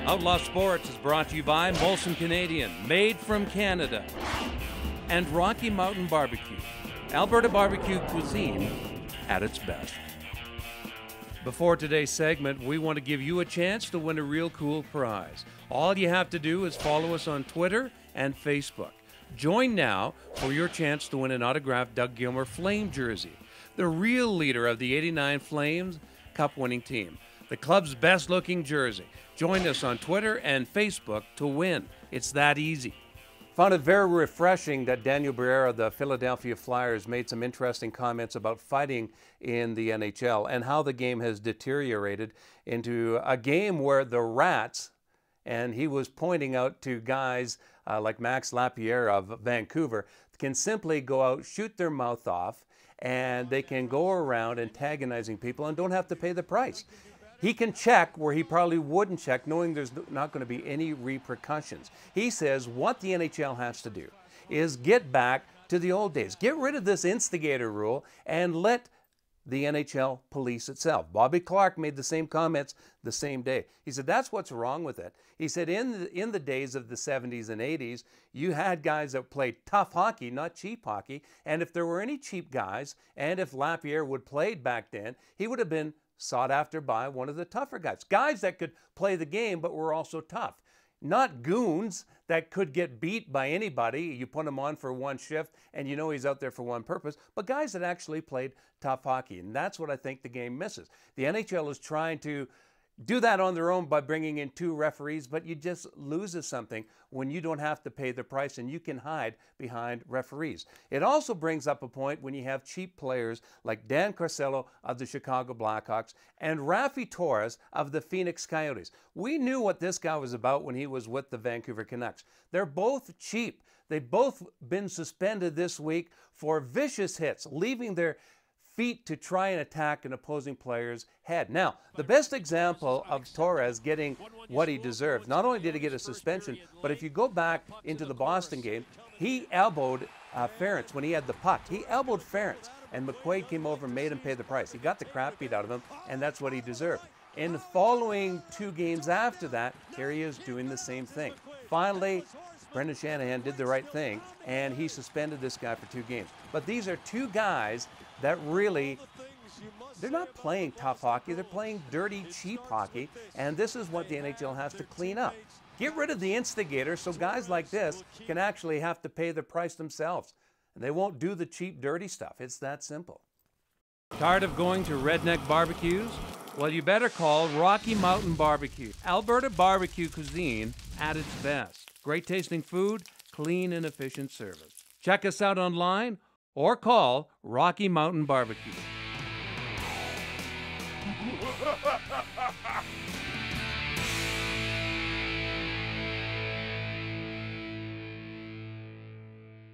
Outlaw Sports is brought to you by Molson Canadian, made from Canada, and Rocky Mountain Barbecue, Alberta barbecue cuisine at its best. Before today's segment, we want to give you a chance to win a real cool prize. All you have to do is follow us on Twitter and Facebook. Join now for your chance to win an autographed Doug Gilmer Flame jersey, the real leader of the '89 Flames Cup-winning team, the club's best-looking jersey. Join us on Twitter and Facebook to win. It's that easy. Found it very refreshing that Daniel Briere of the Philadelphia Flyers made some interesting comments about fighting in the NHL and how the game has deteriorated into a game where the Rats, and he was pointing out to guys like Max Lapierre of Vancouver, can simply go out, shoot their mouth off, and they can go around antagonizing people and don't have to pay the price. He can check where he probably wouldn't check, knowing there's not going to be any repercussions. He says what the NHL has to do is get back to the old days. Get rid of this instigator rule and let the NHL police itself. Bobby Clarke made the same comments the same day. He said that's what's wrong with it. He said in the days of the 70s and 80s, you had guys that played tough hockey, not cheap hockey. And if there were any cheap guys, and if Lapierre would played back then, he would have been sought after by one of the tougher guys. Guys that could play the game but were also tough. Not goons that could get beat by anybody. You put him on for one shift and you know he's out there for one purpose, but guys that actually played tough hockey. And that's what I think the game misses. The NHL is trying to do that on their own by bringing in 2 referees, but you just loses something when you don't have to pay the price and you can hide behind referees. It also brings up a point when you have cheap players like Dan Carcillo of the Chicago Blackhawks and Raffi Torres of the Phoenix Coyotes. We knew what this guy was about when he was with the Vancouver Canucks. They're both cheap. They've both been suspended this week for vicious hits, leaving their feet to try and attack an opposing player's head. Now, the best example of Torres getting what he deserves, not only did he get a suspension, but if you go back into the Boston game, he elbowed Ferentz when he had the puck. He elbowed Ferentz, and McQuaid came over and made him pay the price. He got the crap beat out of him, and that's what he deserved. In the following 2 games after that, here he is doing the same thing. Finally, Brendan Shanahan did the right thing, and he suspended this guy for 2 games. But these are 2 guys that really, they're not playing tough hockey, they're playing dirty, cheap hockey, and this is what the NHL has to clean up. Get rid of the instigator so guys like this can actually have to pay the price themselves. And they won't do the cheap, dirty stuff. It's that simple. Tired of going to redneck barbecues? Well, you better call Rocky Mountain Barbecue, Alberta barbecue cuisine at its best. Great tasting food, clean and efficient service. Check us out online or call Rocky Mountain Barbecue.